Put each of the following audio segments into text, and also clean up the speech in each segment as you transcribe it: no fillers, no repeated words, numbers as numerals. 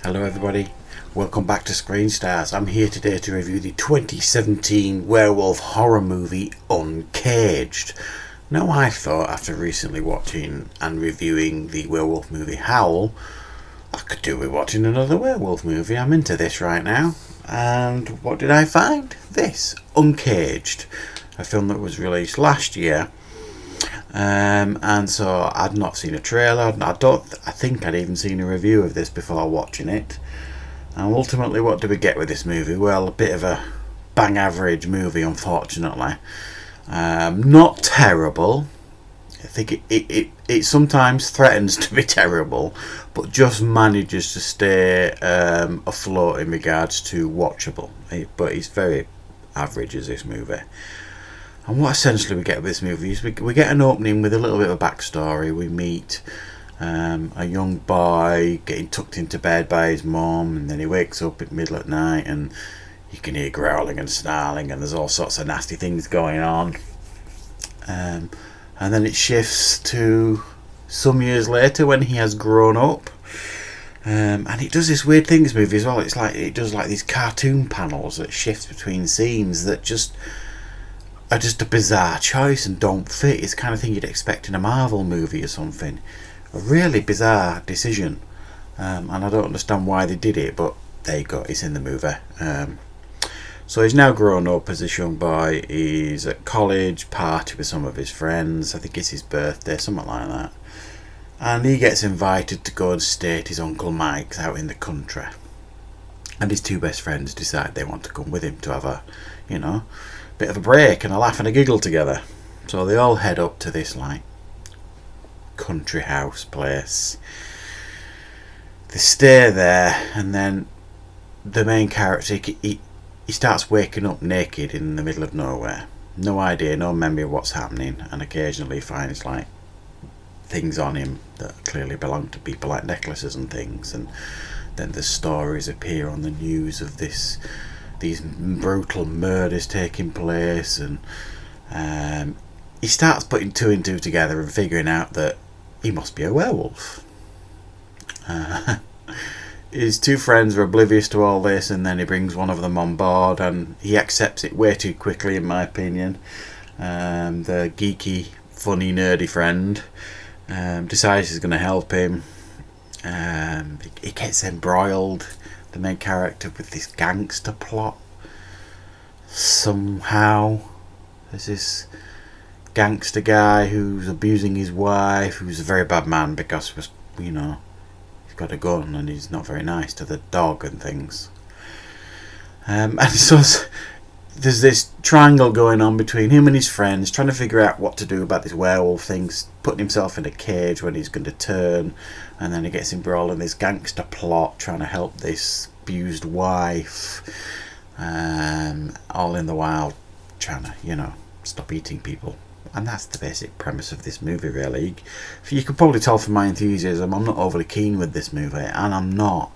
Hello everybody, welcome back to Screen Stars. I'm here today to review the 2017 werewolf horror movie Uncaged. Now I thought after recently watching and reviewing the werewolf movie Howl, I could do with watching another werewolf movie. I'm into this right now. And what did I find? This, Uncaged, a film that was released last year. And so I'd not seen a trailer. I think I'd even seen a review of this before watching it. And ultimately, what do we get with this movie? Well, a bit of a bang average movie, unfortunately. Not terrible. I think it sometimes threatens to be terrible, but just manages to stay afloat in regards to watchable. But it's very average as this movie. And what essentially we get with this movie is we get an opening with a little bit of a backstory. We meet a young boy getting tucked into bed by his mum, and then he wakes up at middle of the night and you can hear growling and snarling, and there's all sorts of nasty things going on. And then it shifts to some years later when he has grown up. And it does this weird thing, this movie, as well. It's like it does like these cartoon panels that shift between scenes that are just a bizarre choice and don't fit. It's the kind of thing you'd expect in a Marvel movie or something. A really bizarre decision, and I don't understand why they did it, but there you go, it's in the movie. So he's now grown up as this young boy. He's at college, party with some of his friends. I think it's his birthday, something like that. And he gets invited to go and stay at his Uncle Mike's out in the country. And his two best friends decide they want to come with him to have a, bit of a break and a laugh and a giggle together. So they all head up to this country house place. They stay there, and then the main character he starts waking up naked in the middle of nowhere. No idea, no memory of what's happening, and occasionally finds things on him that clearly belong to people, like necklaces and things. And then the stories appear on the news of these brutal murders taking place, and he starts putting two and two together and figuring out that he must be a werewolf. His two friends are oblivious to all this, and then he brings one of them on board, and he accepts it way too quickly, in my opinion. The geeky, funny, nerdy friend decides he's going to help him. He gets embroiled, the main character, with this gangster plot. Somehow there's this gangster guy who's abusing his wife, who's a very bad man because he's got a gun and he's not very nice to the dog and things. And so there's this triangle going on between him and his friends, trying to figure out what to do about this werewolf thing, putting himself in a cage when he's going to turn, and then he gets embroiled in this gangster plot trying to help this abused wife, all in the while trying to stop eating people. And that's the basic premise of this movie, really. You can probably tell from my enthusiasm, I'm not overly keen with this movie, and I'm not.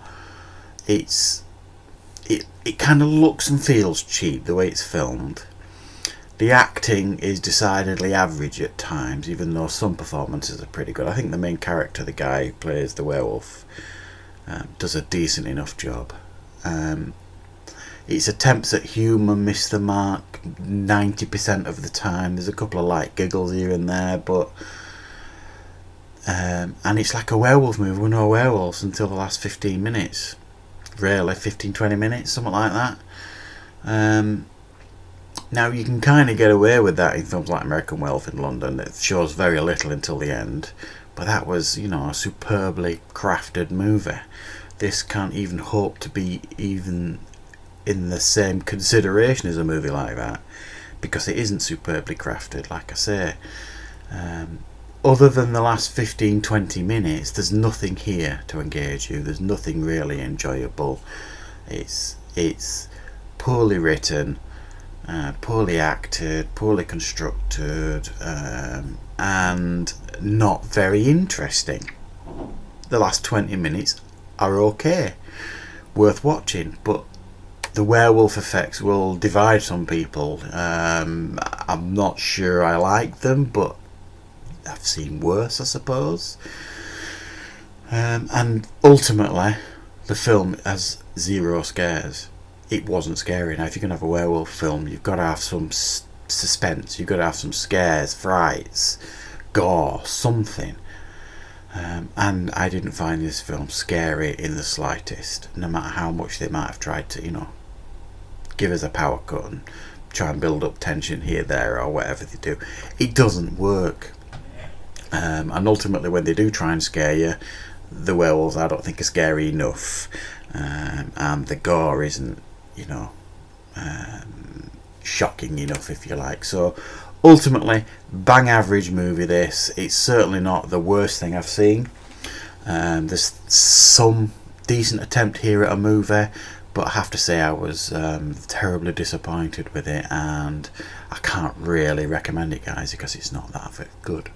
It kind of looks and feels cheap the way it's filmed. The acting is decidedly average at times, even though some performances are pretty good. I think the main character, the guy who plays the werewolf, does a decent enough job. Its attempts at humour miss the mark 90% of the time. There's a couple of light giggles here and there, but and it's like a werewolf movie with no werewolves until the last 15 minutes. Really, 15-20 minutes, something like that. Now you can kind of get away with that in films like American Werewolf in London. It shows very little until the end, but that was a superbly crafted movie. This can't even hope to be even in the same consideration as a movie like that, because it isn't superbly crafted, like I say. Other than the last 15-20 minutes, there's nothing here to engage you. There's nothing really enjoyable. It's poorly written, poorly acted, poorly constructed, and not very interesting. The last 20 minutes are okay, worth watching, but the werewolf effects will divide some people. I'm not sure I like them, but I've seen worse, I suppose. And ultimately, The film has zero scares. It wasn't scary. Now, if you're going to have a werewolf film, you've got to have some suspense. You've got to have some scares, frights, gore, something. And I didn't find this film scary in the slightest, no matter how much they might have tried to, give us a power cut and try and build up tension here, there, or whatever they do. It doesn't work. And ultimately, when they do try and scare you, the werewolves I don't think are scary enough, and the gore isn't, shocking enough, if you like. So ultimately, bang average movie this. It's certainly not the worst thing I've seen. There's some decent attempt here at a movie, but I have to say I was terribly disappointed with it, and I can't really recommend it, guys, because it's not that good.